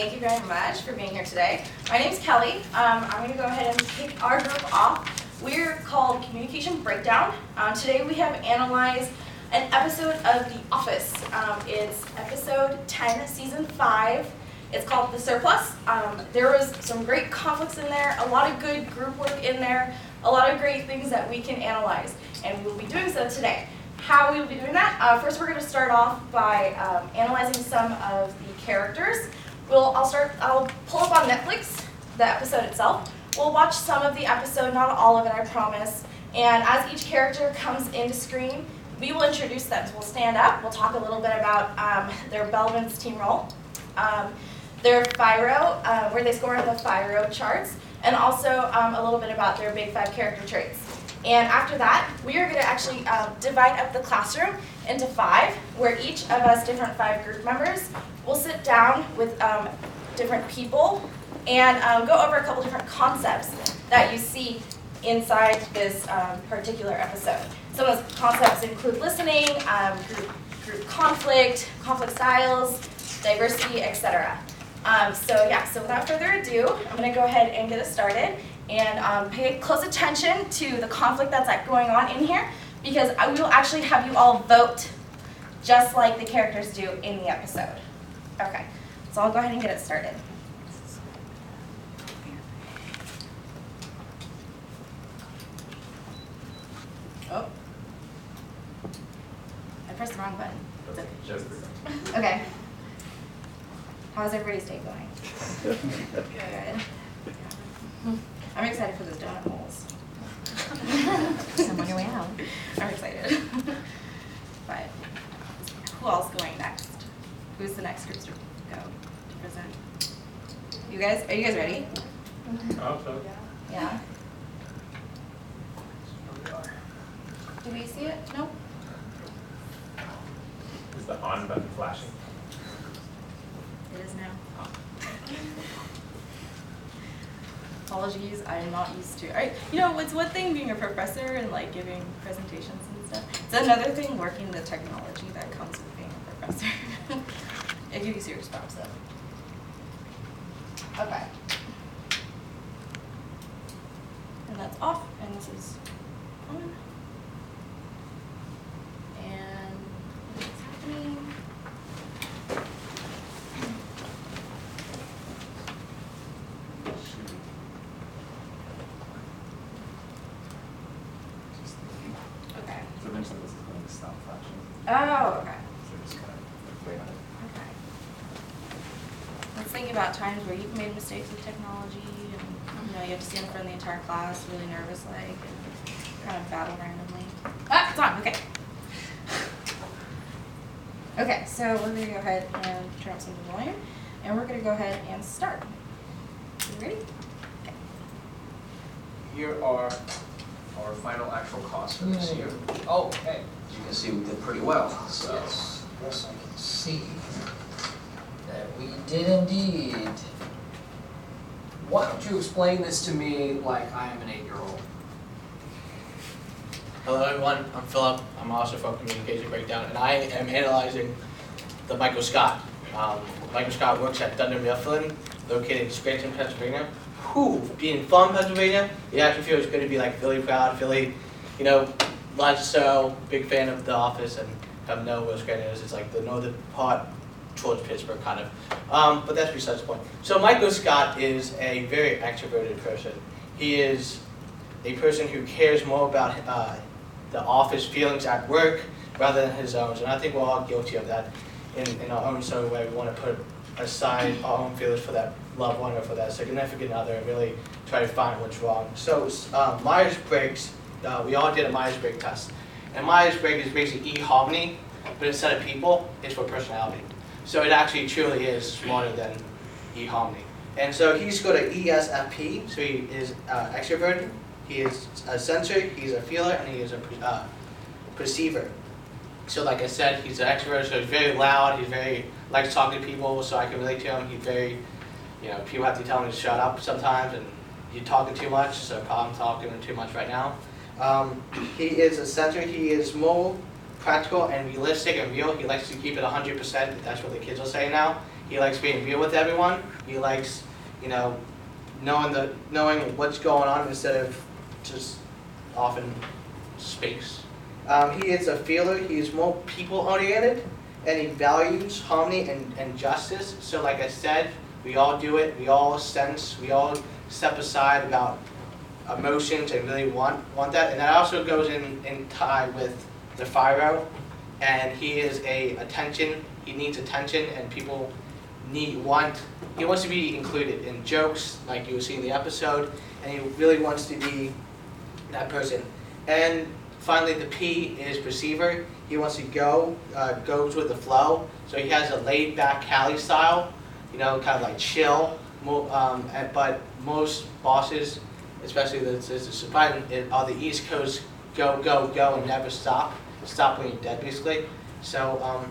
Thank you very much for being here today. My name's Kelly. I'm going to go ahead and kick our group off. We're called Communication Breakdown. Today we have analyzed an episode of The Office. It's episode 10, season 5. It's called The Surplus. There was some great conflicts in there, a lot of good group work in there, a lot of great things that we can analyze, and we'll be doing so today. How we will be doing that? First, we're going to start off by analyzing some of the characters. I'll pull up on Netflix the episode itself. We'll watch some of the episode, not all of it, I promise. And as each character comes into screen, we will introduce them. So we'll stand up. We'll talk a little bit about their Belvin's team role, their FIRO, where they score on the FIRO charts, and also a little bit about their Big 5 character traits. And after that, we are going to actually divide up the classroom into 5, where each of us, different 5 group members, will sit down with different people and go over a couple different concepts that you see inside this particular episode. Some of those concepts include listening, group conflict styles, diversity, etc. So without further ado, I'm going to go ahead and get us started. And pay close attention to the conflict that's going on in here, because we will actually have you all vote just like the characters do in the episode. Okay, so I'll go ahead and get it started. Oh, I pressed the wrong button. It's okay. Okay. How's everybody's day going? Good. I'm excited for those donut holes. I'm on your way out. I'm excited. But who else going next? Who's the next group to go to present? You guys? Are you guys ready? I hope so. Yeah. Do we see it? No? Is the on button flashing? It is now. Apologies, I'm not used to. It's one thing being a professor and giving presentations and stuff. It's another thing working the technology that comes with being a professor. I give you serious props though. Okay. And that's off, and this is on. And what's happening? Eventually this is going to stop flashing. Oh, okay. So just kind of wait on it. Okay. Let's think about times where you've made mistakes with technology and you have to stand in front of the entire class, really nervous and kind of battle randomly. Ah, it's on, okay. Okay, so we're going to go ahead and turn up some of the volume, and we're going to go ahead and start. You ready? Okay. Here are our final actual costs for this year. Oh, hey, as you can see, we did pretty well, so. Yes, I can see that we did indeed. Why don't you explain this to me like I am an 8-year-old? Hello everyone, I'm Philip. I'm also from Communication Breakdown, and I am analyzing the Michael Scott. Michael Scott works at Dunder Mifflin, located in Scranton, Pennsylvania. Being from Pennsylvania, it actually feels good to be Philly proud. Philly, so big fan of The Office and have know where Scranton is. It's the northern part towards Pittsburgh, kind of. But that's besides the point. So Michael Scott is a very extroverted person. He is a person who cares more about the office feelings at work rather than his own. And I think we're all guilty of that in our own sort of way. We want to put aside our own feelings for that loved one or for that significant other and really try to find what's wrong. So Myers-Briggs, we all did a Myers-Briggs test. And Myers-Briggs is basically eHarmony, but instead of people, it's for personality. So it actually truly is smarter than eHarmony. And so he's got an ESFP, so he is extroverted, he is a sensor, he's a feeler, and he is a perceiver. So like I said, he's an extrovert, so he's very loud, likes talking to people, so I can relate to him. He's very, people have to tell him to shut up sometimes, and you're talking too much, so I'm talking too much right now. He is a center, he is more practical and realistic and real. He likes to keep it 100%. That's what the kids will say now. He likes being real with everyone. He likes, you know, knowing what's going on instead of just often space. He is a feeler. He is more people-oriented, and he values harmony and justice. So like I said, we all do it. We all sense. We all step aside about emotions and really want that. And that also goes in tie with the Phiro. And he is he needs attention, and people he wants to be included in jokes, like you will see in the episode, and he really wants to be that person. And finally, the P is perceiver. He wants to goes with the flow. So he has a laid-back Cali style, you know, kind of like chill. But most bosses, especially the East Coast, go, go, go, and never stop. Stop when you're dead, basically. So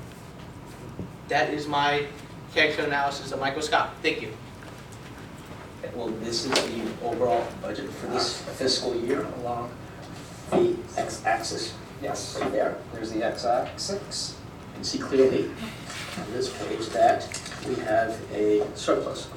that is my character analysis of Michael Scott. Thank you. Well, this is the overall budget for this fiscal year along the x-axis. Yes. Right there. There's the x-axis. You can see clearly on this page that we have a surplus.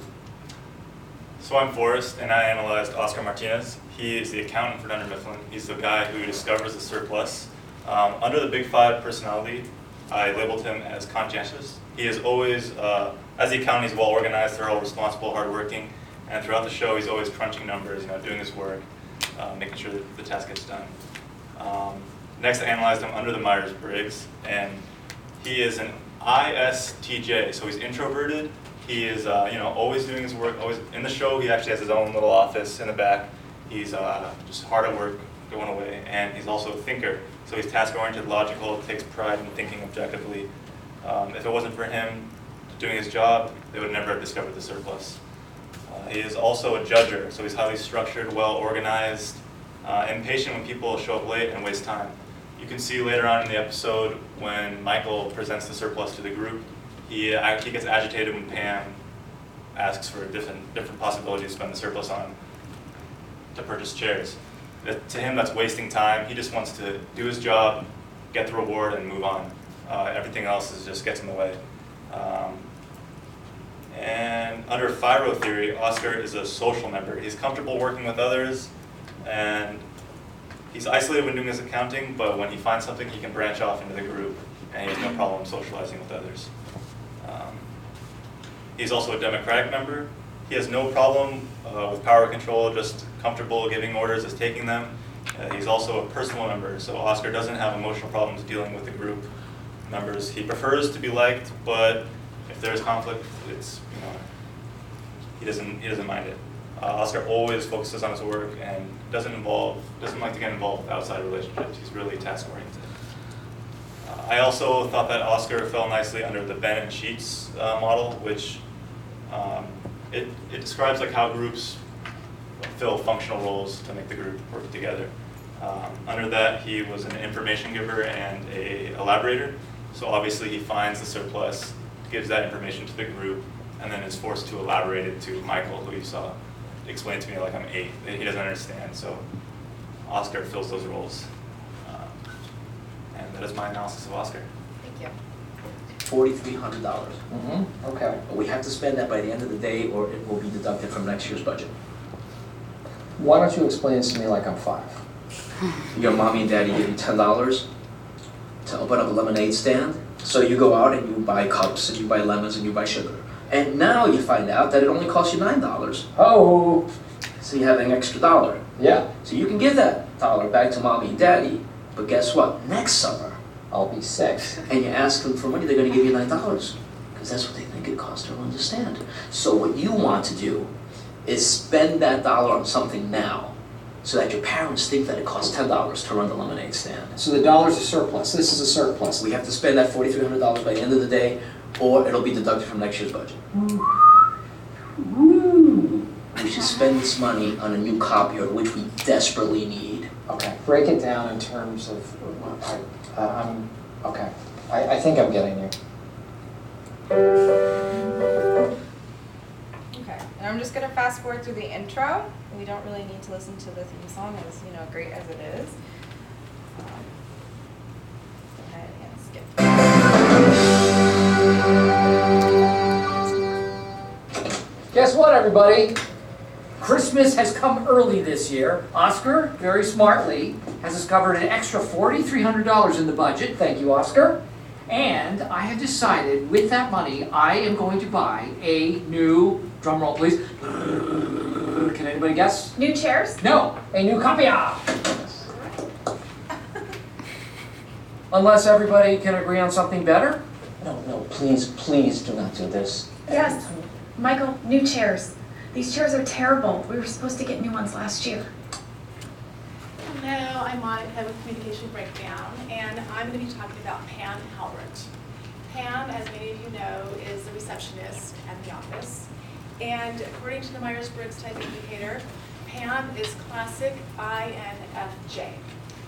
So I'm Forrest, and I analyzed Oscar Martinez. He is the accountant for Dunder Mifflin. He's the guy who discovers the surplus. Under the Big Five personality, I labeled him as conscientious. He is always, as the accountant, he's well organized, thorough, responsible, hardworking, and throughout the show, he's always crunching numbers, you know, doing his work, making sure that the task gets done. Next, I analyzed him under the Myers-Briggs, and he is an ISTJ, so he's introverted. He is, always doing his work. Always in the show, he actually has his own little office in the back. He's just hard at work, going away, and he's also a thinker. So he's task-oriented, logical, takes pride in thinking objectively. If it wasn't for him doing his job, they would never have discovered the surplus. He is also a judger, so he's highly structured, well-organized, impatient when people show up late and waste time. You can see later on in the episode when Michael presents the surplus to the group, he gets agitated when Pam asks for different possibilities to spend the surplus on to purchase chairs. To him, that's wasting time. He just wants to do his job, get the reward, and move on. Everything else just gets in the way. And under Phiro theory, Oscar is a social member. He's comfortable working with others, and he's isolated when doing his accounting, but when he finds something, he can branch off into the group, and he has no problem socializing with others. He's also a democratic member. He has no problem with power control, just comfortable giving orders as taking them. He's also a personal member, so Oscar doesn't have emotional problems dealing with the group members. He prefers to be liked, but if there's conflict, it's, he doesn't mind it. Oscar always focuses on his work and doesn't like to get involved with outside relationships. He's really task-oriented. I also thought that Oscar fell nicely under the Ben and Sheets model, which it describes like how groups fill functional roles to make the group work together. Under that, he was an information giver and a elaborator. So obviously he finds the surplus, gives that information to the group, and then is forced to elaborate it to Michael, who you saw explain to me like I'm 8. He doesn't understand, so Oscar fills those roles. And that is my analysis of Oscar. Thank you. $4,300. Okay. But we have to spend that by the end of the day, or it will be deducted from next year's budget. Why don't you explain this to me like I'm 5? Your mommy and daddy give you $10 to open up a lemonade stand. So you go out and you buy cups and you buy lemons and you buy sugar. And now you find out that it only costs you $9. Oh, So you have an extra $1. yeah. So you can give that $1 back to mommy and daddy. But guess what? Next summer, I'll be 6. and you ask them for money, they're going to give you $9. Because that's what they think it costs to run the stand. So what you want to do is spend that $1 on something now, so that your parents think that it costs $10 to run the lemonade stand. So the $1's a surplus. This is a surplus. We have to spend that $4,300 by the end of the day, or it'll be deducted from next year's budget. Woo. We should spend this money on a new copier, which we desperately need. Okay, break it down in terms of, okay. I think I'm getting you. Okay, and I'm just gonna fast forward through the intro. We don't really need to listen to the theme song, as great as it is. Go ahead everybody. Christmas has come early this year. Oscar, very smartly, has discovered an extra $4,300 in the budget. Thank you, Oscar. And I have decided with that money, I am going to buy a new, drum roll please. Can anybody guess? New chairs? No, a new copier. Unless everybody can agree on something better? No, please do not do this. Yes, Michael, new chairs. These chairs are terrible. We were supposed to get new ones last year. Hello, I'm Monica with Communication Breakdown, and I'm going to be talking about Pam Halbert. Pam, as many of you know, is the receptionist at the office. And according to the Myers-Briggs Type Indicator, Pam is classic INFJ.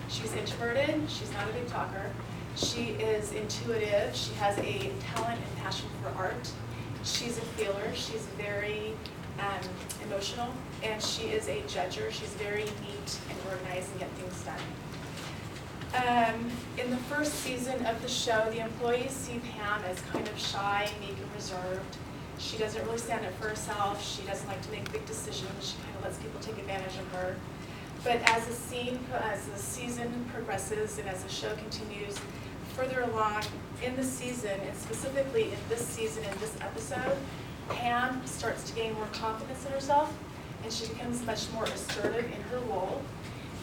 She's introverted, she's not a big talker, she is intuitive, she has a talent and passion for art, she's a feeler, she's very emotional, and she is a judger. She's very neat and organized and get things done. In the first season of the show, the employees see Pam as kind of shy, meek, and reserved. She doesn't really stand up for herself. She doesn't like to make big decisions. She kind of lets people take advantage of her. But as the season progresses and as the show continues further along in the season, and specifically in this season, in this episode, Pam starts to gain more confidence in herself, and she becomes much more assertive in her role.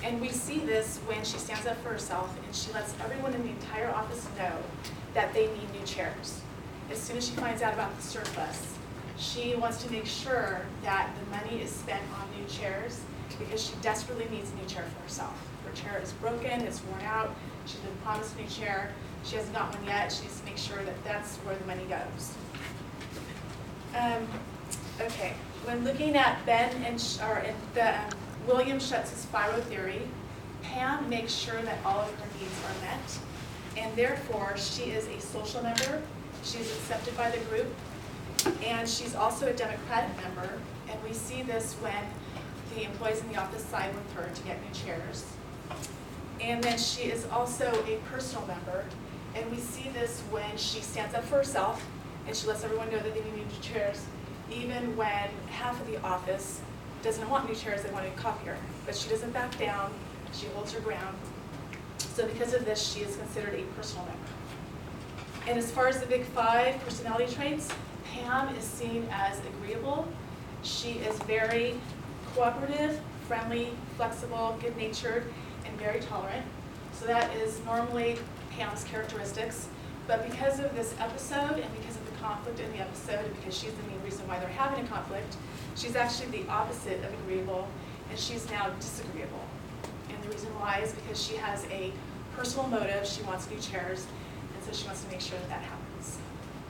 And we see this when she stands up for herself and she lets everyone in the entire office know that they need new chairs. As soon as she finds out about the surplus, she wants to make sure that the money is spent on new chairs because she desperately needs a new chair for herself. Her chair is broken, it's worn out, she's been promised a new chair, she hasn't got one yet, she needs to make sure that that's where the money goes. Okay, when looking at William Schutz's Spiro theory, Pam makes sure that all of her needs are met, and therefore she is a social member, she's accepted by the group, and she's also a democratic member, and we see this when the employees in the office side with her to get new chairs. And then she is also a personal member, and we see this when she stands up for herself and she lets everyone know that they need new chairs, even when half of the office doesn't want new chairs, they want a copier. But she doesn't back down, she holds her ground. So because of this, she is considered a personal member. And as far as the big 5 personality traits, Pam is seen as agreeable. She is very cooperative, friendly, flexible, good-natured, and very tolerant. So that is normally Pam's characteristics. But because of this episode and because of the conflict in the episode, and because she's the main reason why they're having a conflict, she's actually the opposite of agreeable, and she's now disagreeable. And the reason why is because she has a personal motive. She wants new chairs, and so she wants to make sure that that happens.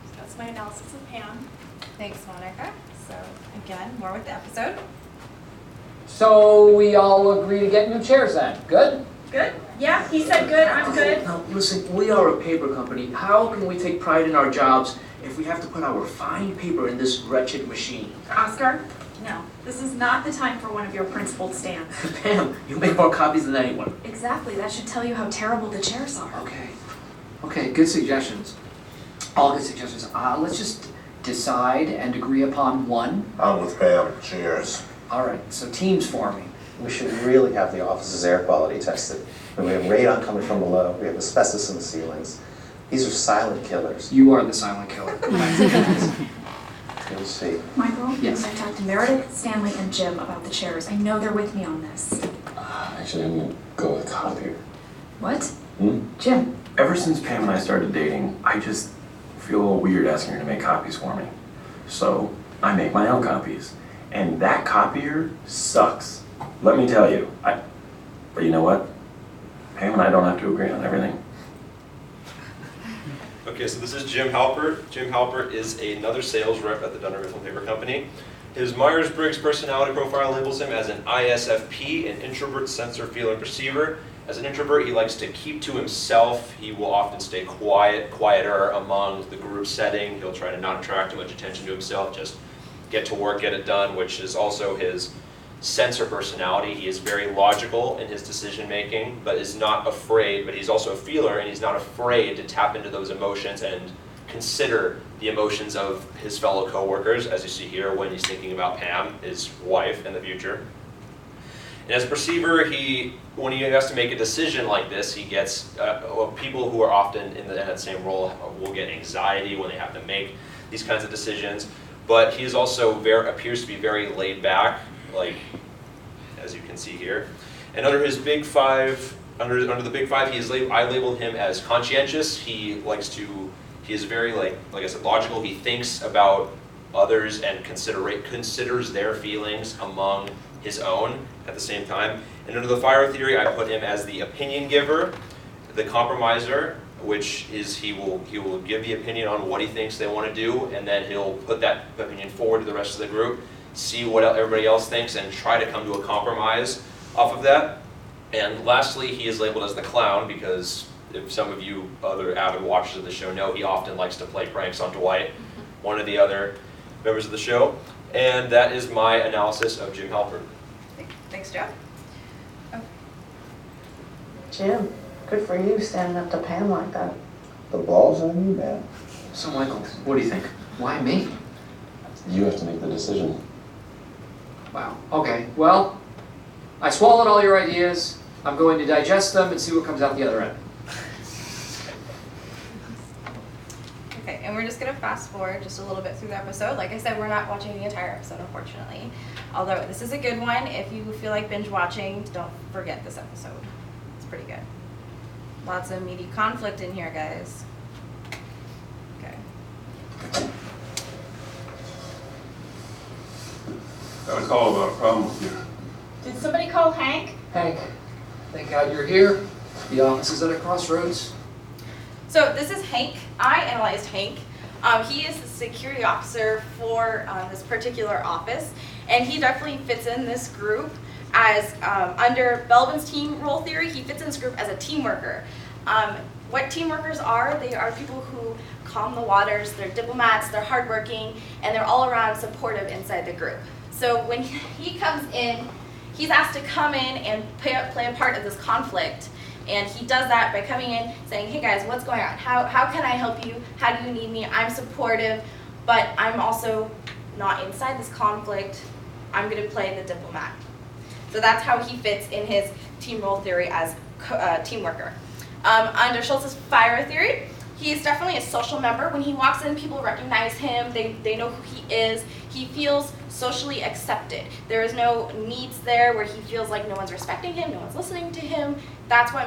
So that's my analysis of Pam. Thanks, Monica. So again, more with the episode. So we all agree to get new chairs then. Good? Good? Yeah, he said good, I'm good. Now, listen, we are a paper company. How can we take pride in our jobs if we have to put our fine paper in this wretched machine? Oscar? No, this is not the time for one of your principled stands. Pam, you make more copies than anyone. Exactly, that should tell you how terrible the chairs are. Okay, good suggestions. All good suggestions. Let's just decide and agree upon one. I'm with Pam. Cheers. All right, so teams forming. We should really have the office's air quality tested. I mean, we have radon coming from below, we have asbestos in the ceilings. These are silent killers. You are the silent killer. You'll see. Michael? Yes. I talked to Meredith, Stanley, and Jim about the chairs. I know they're with me on this. Actually, I'm gonna go with copier. What? Jim? Ever since Pam and I started dating, I just feel a little weird asking her to make copies for me. So, I make my own copies. And that copier sucks. Let me tell you. But you know what? Pam and I don't have to agree on everything. Okay, so this is Jim Halpert. Jim Halpert is another sales rep at the Dunder Mifflin Paper Company. His Myers-Briggs personality profile labels him as an ISFP, an introvert, sensor, feeler, perceiver. As an introvert, he likes to keep to himself. He will often stay quieter among the group setting. He'll try to not attract too much attention to himself, just get to work, get it done, which is also his sensor personality. He is very logical in his decision making, but is not afraid, but he's also a feeler, and he's not afraid to tap into those emotions and consider the emotions of his fellow coworkers, as you see here when he's thinking about Pam, his wife in the future. And as a perceiver, when he has to make a decision like this, he gets, people who are often in that same role will get anxiety when they have to make these kinds of decisions. But he is also appears to be very laid back, like as you can see here. And under his big five, under the big five, I labeled him as conscientious. He is very like I said, logical. He thinks about others and considers their feelings among his own at the same time. And under the fire theory, I put him as the opinion giver, the compromiser, which is he will give the opinion on what he thinks they want to do, and then he'll put that opinion forward to the rest of the group, see what everybody else thinks, and try to come to a compromise off of that. And lastly, he is labeled as the clown because if some of you other avid watchers of the show know, he often likes to play pranks on Dwight, one of the other members of the show. And that is my analysis of Jim Halpert. Thanks, Joe. Jim, good for you standing up to Pam like that. The ball's on you, man. So Michael, what do you think? Why me? You have to make the decision. Wow, okay, well, I swallowed all your ideas. I'm going to digest them and see what comes out the other end. Okay, and we're just gonna fast forward just a little bit through the episode. Like I said, we're not watching the entire episode, unfortunately. Although this is a good one. If you feel like binge watching, don't forget this episode. It's pretty good. Lots of meaty conflict in here, guys. Okay. Got a call about a problem with you. Did somebody call Hank? Hank, thank God you're here. The office is at a crossroads. So this is Hank. I analyzed Hank. He is the security officer for this particular office, and he definitely fits in this group as, under Belbin's team role theory, he fits in this group as a team worker. What team workers are, they are people who calm the waters, they're diplomats, they're hardworking, and they're all around supportive inside the group. So when he comes in, he's asked to come in and play a part of this conflict. And he does that by coming in saying, hey guys, what's going on? How can I help you? How do you need me? I'm supportive, but I'm also not inside this conflict. I'm gonna play the diplomat. So that's how he fits in his team role theory as team worker. Under Schultz's fire theory, he is definitely a social member. When he walks in, people recognize him. They know who he is. He feels socially accepted. There is no needs there where he feels like no one's respecting him, no one's listening to him. That's what